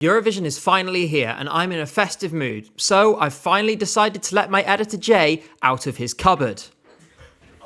Eurovision is finally here and I'm in a festive mood, so I've finally decided to let my editor Jay out of his cupboard.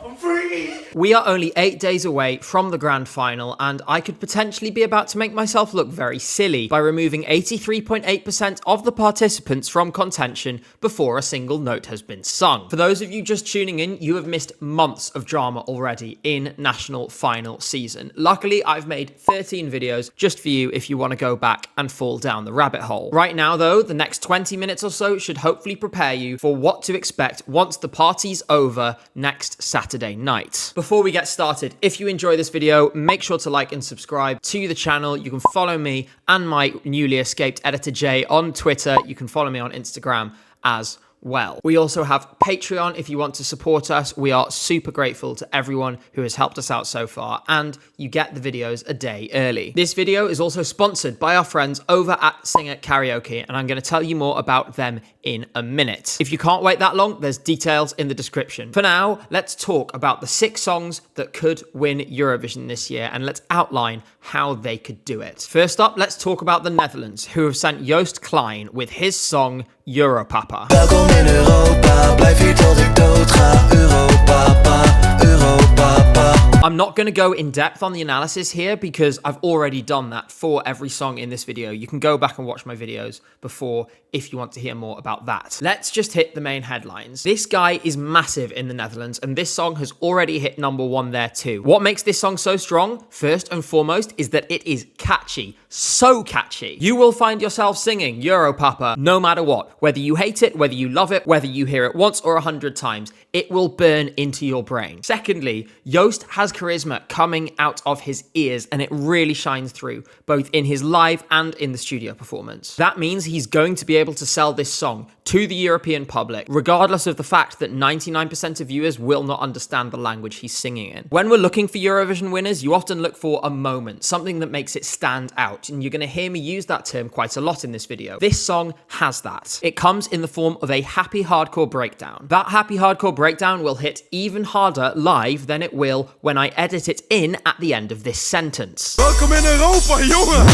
I'm free! We are only 8 days away from the grand final and I could potentially be about to make myself look very silly by removing 83.8% of the participants from contention before a single note has been sung. For those of you just tuning in, you have missed months of drama already in national final season. Luckily, I've made 13 videos just for you if you want to go back and fall down the rabbit hole. Right now though, the next 20 minutes or so should hopefully prepare you for what to expect once the party's over next Saturday night. Before we get started, if you enjoy this video, make sure to like and subscribe to the channel. You can follow me and my newly escaped editor Jay on Twitter. You can follow me on Instagram as well. We also have Patreon if you want to support us. We are super grateful to everyone who has helped us out so far, and you get the videos a day early. This video is also sponsored by our friends over at Singer Karaoke, and I'm going to tell you more about them in a minute. If you can't wait that long, there's details in the description. For now, let's talk about the 6 songs that could win Eurovision this year, and let's outline how they could do it. First up, let's talk about the Netherlands, who have sent Joost Klein with his song Europapa. Welkom in Europa, blijf hier tot ik dood ga. Europapa, Europapa. I'm not going to go in depth on the analysis here because I've already done that for every song in this video. You can go back and watch my videos before if you want to hear more about that. Let's just hit the main headlines. This guy is massive in the Netherlands and this song has already hit #1 there too. What makes this song so strong, first and foremost, is that it is catchy. So catchy. You will find yourself singing Europapa no matter what. Whether you hate it, whether you love it, whether you hear it once or 100 times, it will burn into your brain. Secondly, Joost has charisma coming out of his ears and it really shines through, both in his live and in the studio performance. That means he's going to be able to sell this song to the European public, regardless of the fact that 99% of viewers will not understand the language he's singing in. When we're looking for Eurovision winners, you often look for a moment, something that makes it stand out, and you're going to hear me use that term quite a lot in this video. This song has that. It comes in the form of a happy hardcore breakdown. That happy hardcore breakdown will hit even harder live than it will when I edit it in at the end of this sentence. Welkom in Europa, jongen!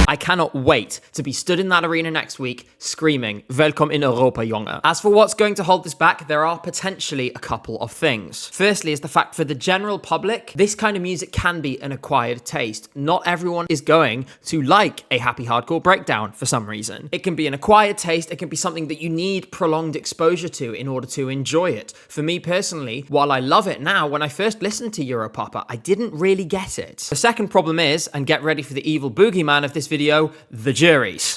I cannot wait to be stood in that arena next week screaming, Welkom in Europa, jongen. As for what's going to hold this back, there are potentially a couple of things. Firstly is the fact for the general public, this kind of music can be an acquired taste. Not everyone is going to like a happy hardcore breakdown for some reason. It can be an acquired taste, it can be something that you need prolonged exposure to in order to enjoy it. For me personally, while I love it now, when I first listened to Europapa, I didn't really get it. The second problem is, and get ready for the evil boogeyman of this video, the juries.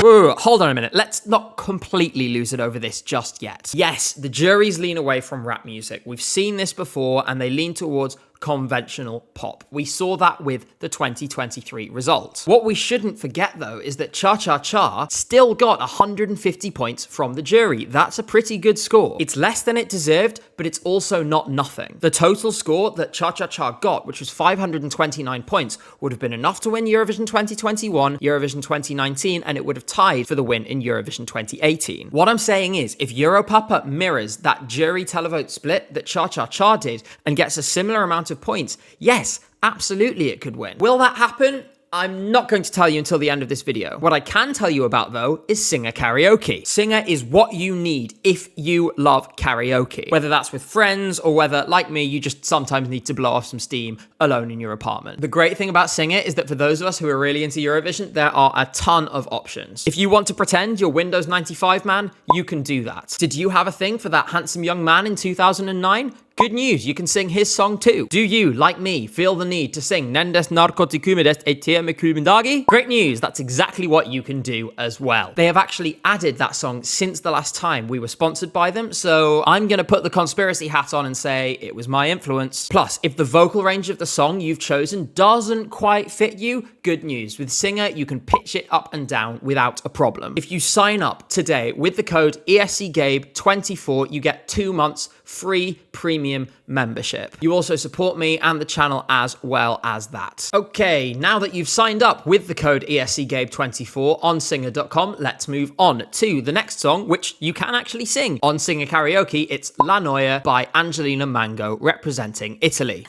Ooh, hold on a minute. Let's not completely lose it over this just yet. Yes, the juries lean away from rap music. We've seen this before and they lean towards conventional pop. We saw that with the 2023 results. What we shouldn't forget though is that Cha Cha Cha still got 150 points from the jury. That's a pretty good score. It's less than it deserved, but it's also not nothing. The total score that Cha Cha Cha got, which was 529 points, would have been enough to win Eurovision 2021, Eurovision 2019, and it would have tied for the win in Eurovision 2018. What I'm saying is, if Europapa mirrors that jury televote split that Cha Cha Cha did and gets a similar amount of points, yes, absolutely it could win. Will that happen? I'm not going to tell you until the end of this video. What I can tell you about though is Singer Karaoke. Singer is what you need if you love karaoke. Whether that's with friends or whether, like me, you just sometimes need to blow off some steam alone in your apartment. The great thing about Singer is that for those of us who are really into Eurovision, there are a ton of options. If you want to pretend you're Windows 95 man, you can do that. Did you have a thing for that handsome young man in 2009? Good news, you can sing his song too. Do you, like me, feel the need to sing Nendes narkotikumides etiemekulimindagi? Great news, that's exactly what you can do as well. They have actually added that song since the last time we were sponsored by them, so I'm gonna put the conspiracy hat on and say it was my influence. Plus, if the vocal range of the song you've chosen doesn't quite fit you, good news. With Singer, you can pitch it up and down without a problem. If you sign up today with the code ESCGabe24, you get 2 months free premium membership. You also support me and the channel as well as that. Okay, now that you've signed up with the code ESCGabe24 on singer.com, let's move on to the next song, which you can actually sing on Singer Karaoke. It's La Noia by Angelina Mango, representing Italy.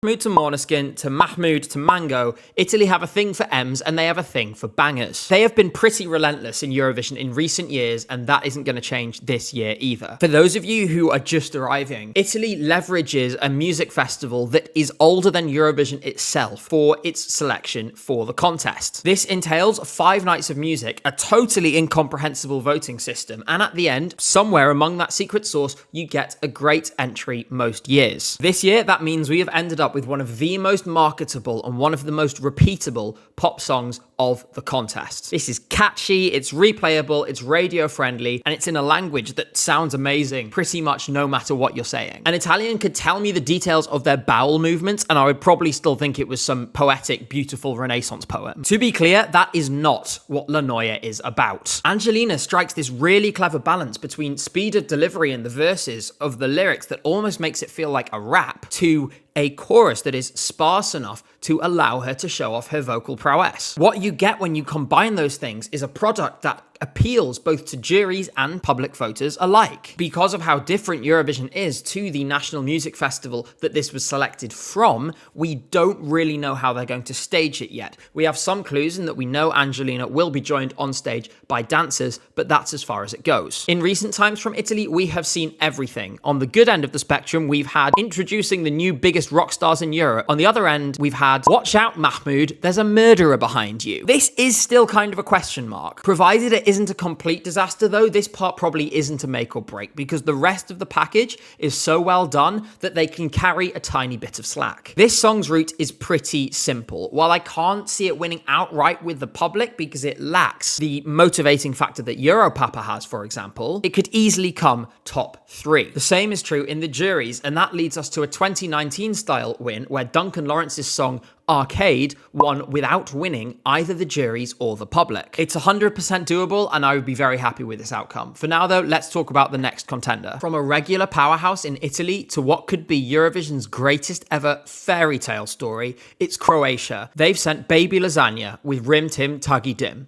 Mahmoud to Måneskin to Mahmoud to Mango, Italy have a thing for M's and they have a thing for bangers. They have been pretty relentless in Eurovision in recent years, and that isn't going to change this year either. For those of you who are just arriving, Italy leverages a music festival that is older than Eurovision itself for its selection for the contest. This entails 5 nights of music, a totally incomprehensible voting system, and at the end, somewhere among that secret sauce, you get a great entry most years. This year, that means we have ended up with one of the most marketable and one of the most repeatable pop songs of the contest. This is catchy, it's replayable, it's radio friendly, and it's in a language that sounds amazing pretty much no matter what you're saying. An Italian could tell me the details of their bowel movements and I would probably still think it was some poetic, beautiful Renaissance poem. To be clear, that is not what La Noia is about. Angelina strikes this really clever balance between speed of delivery in the verses of the lyrics that almost makes it feel like a rap to a chorus that is sparse enough to allow her to show off her vocal prowess. What you get when you combine those things is a product that appeals both to juries and public voters alike. Because of how different Eurovision is to the National Music Festival that this was selected from, we don't really know how they're going to stage it yet. We have some clues in that we know Angelina will be joined on stage by dancers, but that's as far as it goes. In recent times from Italy, we have seen everything. On the good end of the spectrum, we've had introducing the new biggest rock stars in Europe. On the other end, we've had, watch out Mahmoud, there's a murderer behind you. This is still kind of a question mark. Provided it isn't a complete disaster though, this part probably isn't a make or break because the rest of the package is so well done that they can carry a tiny bit of slack. This song's route is pretty simple. While I can't see it winning outright with the public because it lacks the motivating factor that Europapa has, for example, it could easily come top 3. The same is true in the juries, and that leads us to a 2019 style win where Duncan Lawrence's song Arcade won without winning either the juries or the public. It's 100% doable and I would be very happy with this outcome. For now though, let's talk about the next contender. From a regular powerhouse in Italy to what could be Eurovision's greatest ever fairy tale story, it's Croatia. They've sent Baby Lasagna with Rim Tim Tuggy Dim.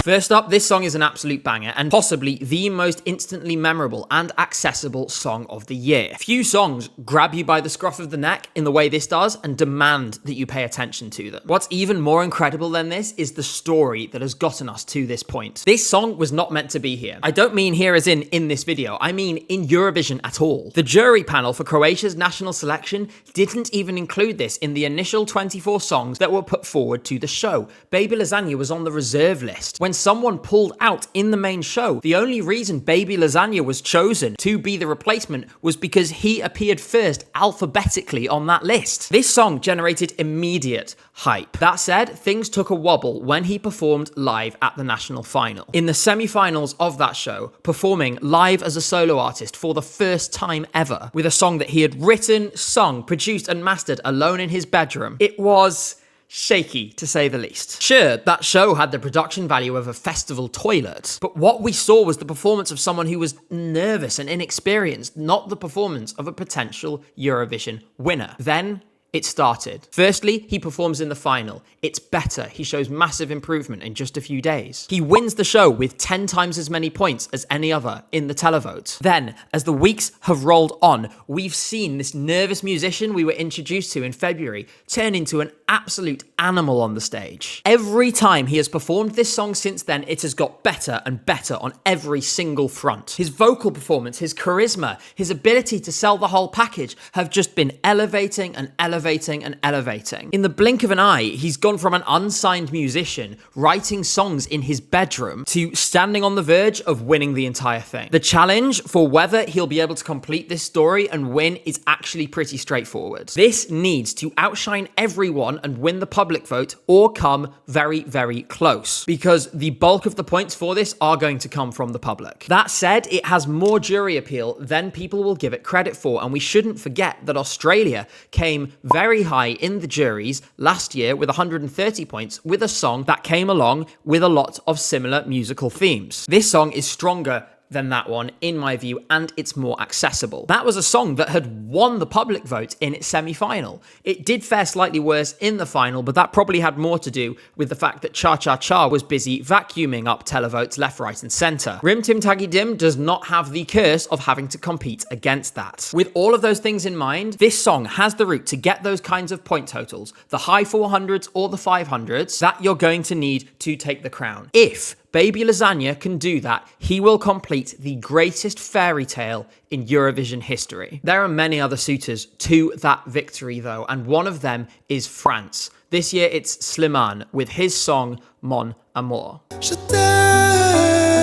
First up, this song is an absolute banger and possibly the most instantly memorable and accessible song of the year. Few songs grab you by the scruff of the neck in the way this does and demand that you pay attention to them. What's even more incredible than this is the story that has gotten us to this point. This song was not meant to be here. I don't mean here as in this video, I mean in Eurovision at all. The jury panel for Croatia's national selection didn't even include this in the initial 24 songs that were put forward to the show. Baby Lasagna was on the reserve list. When someone pulled out in the main show, the only reason Baby Lasagna was chosen to be the replacement was because he appeared first alphabetically on that list. This song generated immediate hype. That said, things took a wobble when he performed live at the national final. In the semi-finals of that show, performing live as a solo artist for the first time ever, with a song that he had written, sung, produced and mastered alone in his bedroom, it was shaky, to say the least. Sure, that show had the production value of a festival toilet, but what we saw was the performance of someone who was nervous and inexperienced, not the performance of a potential Eurovision winner. Then it started. Firstly, he performs in the final. It's better. He shows massive improvement in just a few days. He wins the show with 10 times as many points as any other in the televote. Then, as the weeks have rolled on, we've seen this nervous musician we were introduced to in February turn into an absolute animal on the stage. Every time he has performed this song since then, it has got better and better on every single front. His vocal performance, his charisma, his ability to sell the whole package have just been elevating and elevating and elevating. In the blink of an eye, he's gone from an unsigned musician writing songs in his bedroom to standing on the verge of winning the entire thing. The challenge for whether he'll be able to complete this story and win is actually pretty straightforward. This needs to outshine everyone and win the public vote or come very, very close, because the bulk of the points for this are going to come from the public. That said, it has more jury appeal than people will give it credit for, and we shouldn't forget that Australia came very high in the juries last year with 130 points with a song that came along with a lot of similar musical themes. This song is stronger than that one, in my view, and it's more accessible. That was a song that had won the public vote in its semi-final. It did fare slightly worse in the final, but that probably had more to do with the fact that Cha Cha Cha was busy vacuuming up televotes left, right, and centre. Rim Tim Taggy Dim does not have the curse of having to compete against that. With all of those things in mind, this song has the route to get those kinds of point totals, the high 400s or the 500s, that you're going to need to take the crown. If Baby Lasagna can do that, he will complete the greatest fairy tale in Eurovision history. There are many other suitors to that victory though, and one of them is France. This year it's Slimane with his song Mon Amour. Je t'aime,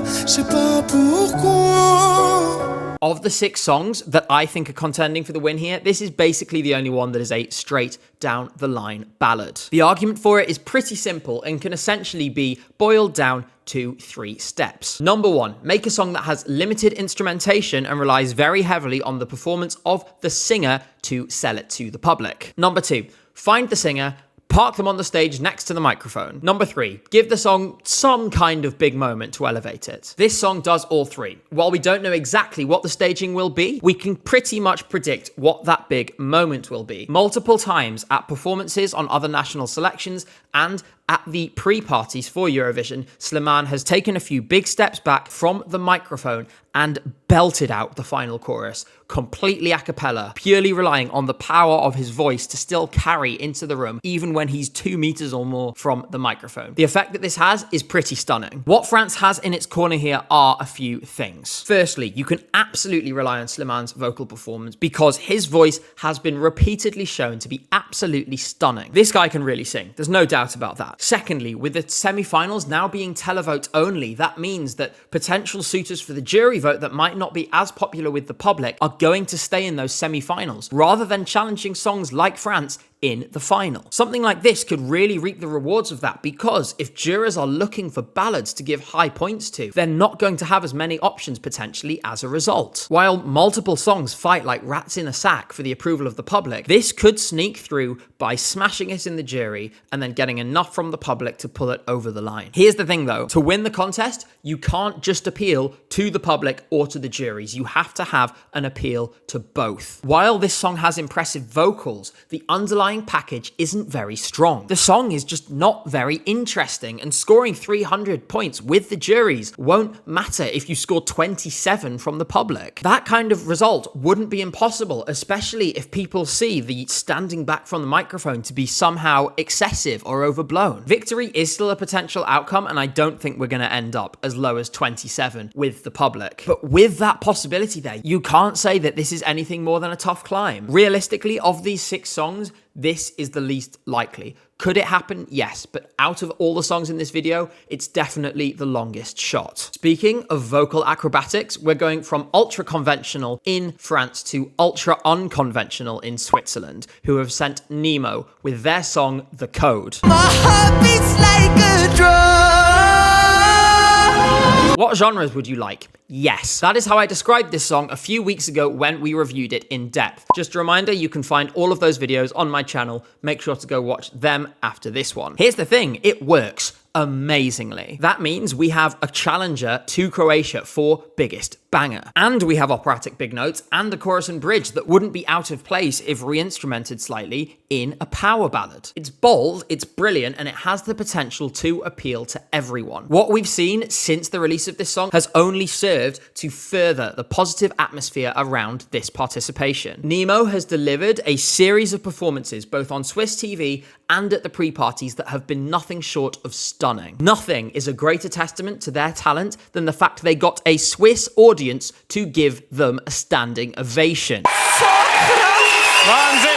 je sais pas pourquoi. Of the 6 songs that I think are contending for the win here, this is basically the only one that is a straight down the line ballad. The argument for it is pretty simple and can essentially be boiled down to 3 steps. Number 1, make a song that has limited instrumentation and relies very heavily on the performance of the singer to sell it to the public. Number 2, find the singer, park them on the stage next to the microphone. Number 3, give the song some kind of big moment to elevate it. This song does all 3. While we don't know exactly what the staging will be, we can pretty much predict what that big moment will be. Multiple times at performances on other national selections and at the pre-parties for Eurovision, Slimane has taken a few big steps back from the microphone and belted out the final chorus, completely a cappella, purely relying on the power of his voice to still carry into the room, even when he's 2 meters or more from the microphone. The effect that this has is pretty stunning. What France has in its corner here are a few things. Firstly, you can absolutely rely on Slimane's vocal performance because his voice has been repeatedly shown to be absolutely stunning. This guy can really sing, there's no doubt about that. Secondly, with the semi-finals now being televote only, that means that potential suitors for the jury vote that might not be as popular with the public are going to stay in those semi-finals, rather than challenging songs like France in the final. Something like this could really reap the rewards of that, because if jurors are looking for ballads to give high points to, they're not going to have as many options potentially as a result. While multiple songs fight like rats in a sack for the approval of the public, this could sneak through by smashing it in the jury and then getting enough from the public to pull it over the line. Here's the thing though, to win the contest, you can't just appeal to the public or to the juries. You have to have an appeal to both. While this song has impressive vocals, the underlying package isn't very strong. The song is just not very interesting, and scoring 300 points with the juries won't matter if you score 27 from the public. That kind of result wouldn't be impossible, especially if people see the standing back from the microphone to be somehow excessive or overblown. Victory is still a potential outcome, and I don't think we're going to end up as low as 27 with the public. But with that possibility there, you can't say that this is anything more than a tough climb. Realistically, of these 6 songs, this is the least likely. Could it happen? Yes, but out of all the songs in this video, it's definitely the longest shot. Speaking of vocal acrobatics, we're going from ultra conventional in France to ultra unconventional in Switzerland, who have sent Nemo with their song The Code. My heart beats like a drum. What genres would you like? Yes, that is how I described this song a few weeks ago when we reviewed it in depth. Just a reminder, you can find all of those videos on my channel. Make sure to go watch them after this one. Here's the thing, it works amazingly. That means we have a challenger to Croatia for biggest banger. And we have operatic big notes and a chorus and bridge that wouldn't be out of place if re-instrumented slightly in a power ballad. It's bold, it's brilliant, and it has the potential to appeal to everyone. What we've seen since the release of this song has only served to further the positive atmosphere around this participation. Nemo has delivered a series of performances both on Swiss TV and at the pre-parties that have been nothing short of stunning. Nothing is a greater testament to their talent than the fact they got a Swiss audience to give them a standing ovation. Wahnsinn!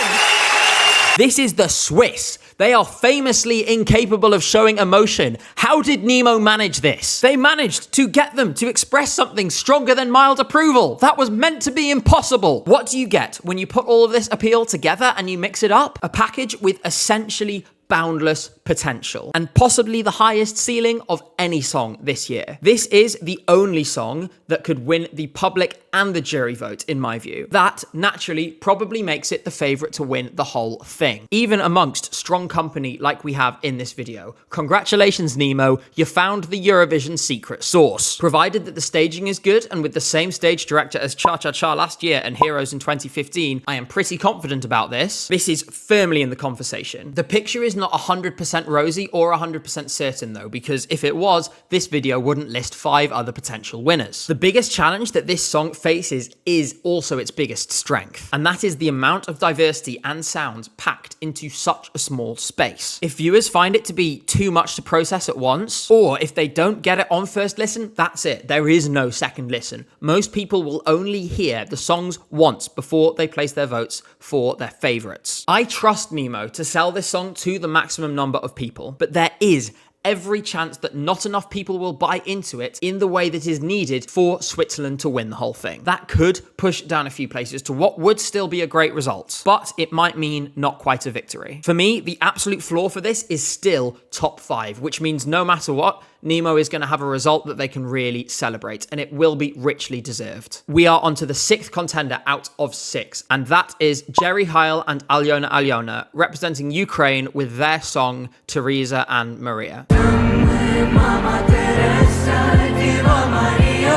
This is the Swiss. They are famously incapable of showing emotion. How did Nemo manage this? They managed to get them to express something stronger than mild approval. That was meant to be impossible. What do you get when you put all of this appeal together and you mix it up? A package with essentially boundless potential and possibly the highest ceiling of any song this year. This is the only song that could win the public and the jury vote, in my view. That, naturally, probably makes it the favourite to win the whole thing, even amongst strong company like we have in this video. Congratulations, Nemo, you found the Eurovision secret sauce. Provided that the staging is good, and with the same stage director as Cha Cha Cha last year and Heroes in 2015, I am pretty confident about this. This is firmly in the conversation. The picture is not 100% rosy or 100% certain though, because if it was, this video wouldn't list 5 other potential winners. The biggest challenge that this song faces is also its biggest strength, and that is the amount of diversity and sounds packed into such a small space. If viewers find it to be too much to process at once, or if they don't get it on first listen, that's it. There is no second listen. Most people will only hear the songs once before they place their votes for their favourites. I trust Nemo to sell this song to the maximum number of people, but there is every chance that not enough people will buy into it in the way that is needed for Switzerland to win the whole thing. That could push it down a few places to what would still be a great result, but it might mean not quite a victory. For me, the absolute floor for this is still top 5, which means no matter what, Nemo is going to have a result that they can really celebrate, and it will be richly deserved. We are onto the 6th contender out of 6, and that is Jerry Heil and Alyona, representing Ukraine with their song Teresa and Maria.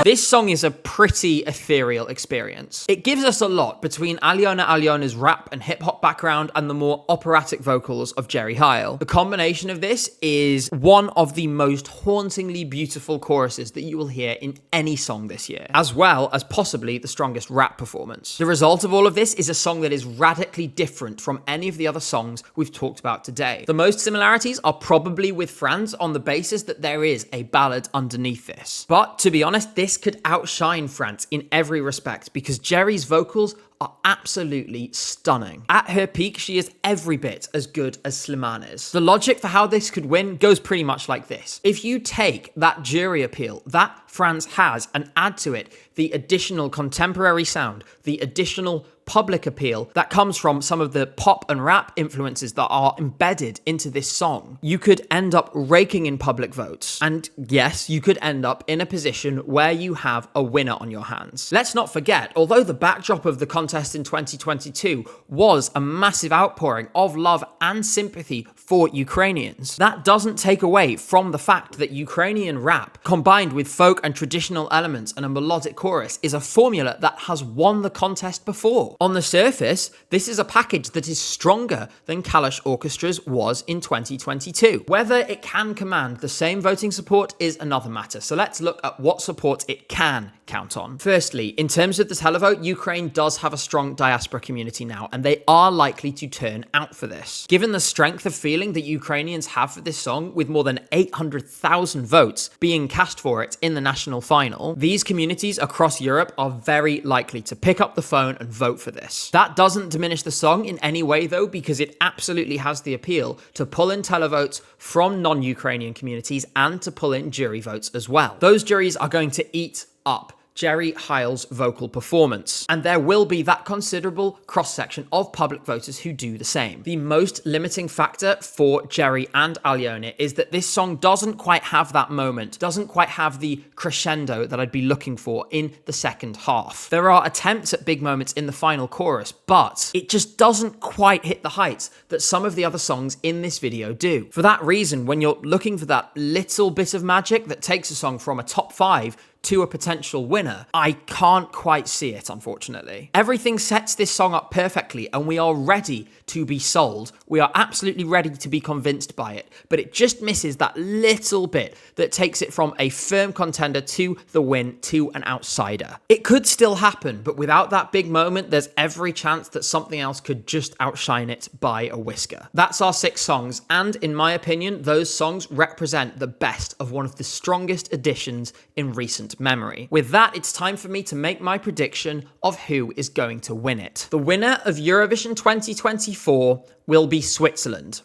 This song is a pretty ethereal experience. It gives us a lot between Alyona's rap and hip-hop background and the more operatic vocals of Jerry Heil. The combination of this is one of the most hauntingly beautiful choruses that you will hear in any song this year, as well as possibly the strongest rap performance. The result of all of this is a song that is radically different from any of the other songs we've talked about today. The most similarities are probably with France on the basis that there is a ballad underneath this. But to be honest, this could outshine France in every respect because Jerry's vocals are absolutely stunning. At her peak, she is every bit as good as Slimane is. The logic for how this could win goes pretty much like this. If you take that jury appeal that France has and add to it the additional contemporary sound, the additional public appeal that comes from some of the pop and rap influences that are embedded into this song, you could end up raking in public votes. And yes, you could end up in a position where you have a winner on your hands. Let's not forget, although the backdrop of the contest in 2022 was a massive outpouring of love and sympathy for Ukrainians, that doesn't take away from the fact that Ukrainian rap, combined with folk and traditional elements and a melodic chorus, is a formula that has won the contest before. On the surface, this is a package that is stronger than Kalash Orchestra's was in 2022. Whether it can command the same voting support is another matter, so let's look at what support it can count on. Firstly, in terms of the televote, Ukraine does have a strong diaspora community now, and they are likely to turn out for this. Given the strength of feeling that Ukrainians have for this song, with more than 800,000 votes being cast for it in the national final, these communities across Europe are very likely to pick up the phone and vote for this. That doesn't diminish the song in any way though, because it absolutely has the appeal to pull in televotes from non-Ukrainian communities and to pull in jury votes as well. Those juries are going to eat up Jerry Heil's vocal performance, and there will be that considerable cross-section of public voters who do the same. The most limiting factor for Jerry and Alyona is that this song doesn't quite have that moment, doesn't quite have the crescendo that I'd be looking for in the second half. There are attempts at big moments in the final chorus, but it just doesn't quite hit the heights that some of the other songs in this video do. For that reason, when you're looking for that little bit of magic that takes a song from a top 5 to a potential winner, I can't quite see it, unfortunately. Everything sets this song up perfectly, and we are ready to be sold. We are absolutely ready to be convinced by it, but it just misses that little bit that takes it from a firm contender to the win to an outsider. It could still happen, but without that big moment, there's every chance that something else could just outshine it by a whisker. That's our 6 songs, and in my opinion, those songs represent the best of one of the strongest additions in recent memory. With that, it's time for me to make my prediction of who is going to win it. The winner of Eurovision 2024 will be Switzerland,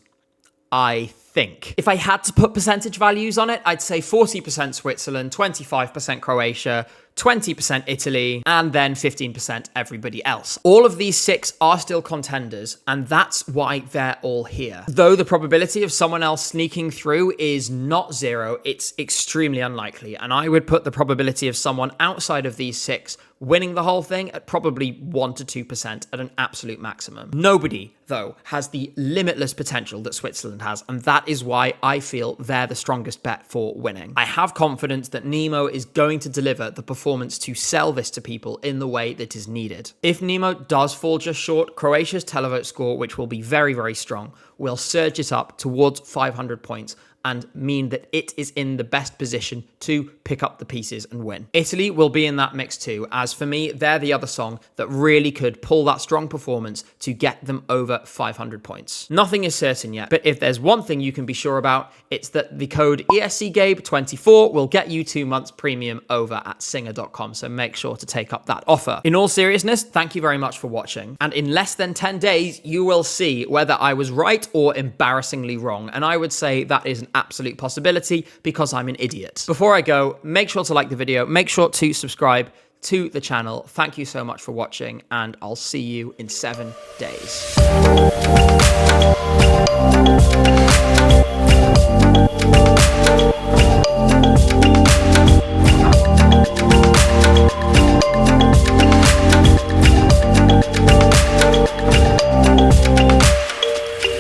I think. If I had to put percentage values on it, I'd say 40% Switzerland, 25% Croatia, 20% Italy, and then 15% everybody else. All of these 6 are still contenders, and that's why they're all here. Though the probability of someone else sneaking through is not 0, it's extremely unlikely, and I would put the probability of someone outside of these 6 winning the whole thing at probably 1 to 2% at an absolute maximum. Nobody, though, has the limitless potential that Switzerland has, and that is why I feel they're the strongest bet for winning. I have confidence that Nemo is going to deliver the performance to sell this to people in the way that is needed. If Nemo does fall just short, Croatia's televote score, which will be very, very strong, will surge it up towards 500 points and mean that it is in the best position to pick up the pieces and win. Italy will be in that mix too, as for me, they're the other song that really could pull that strong performance to get them over 500 points. Nothing is certain yet, but if there's one thing you can be sure about, it's that the code ESCGabe24 will get you 2 months premium over at singer.com, so make sure to take up that offer. In all seriousness, thank you very much for watching, and in less than 10 days, you will see whether I was right or embarrassingly wrong, and I would say that is an absolute possibility because I'm an idiot. Before I go, make sure to like the video, make sure to subscribe to the channel. Thank you so much for watching, and I'll see you in 7 days.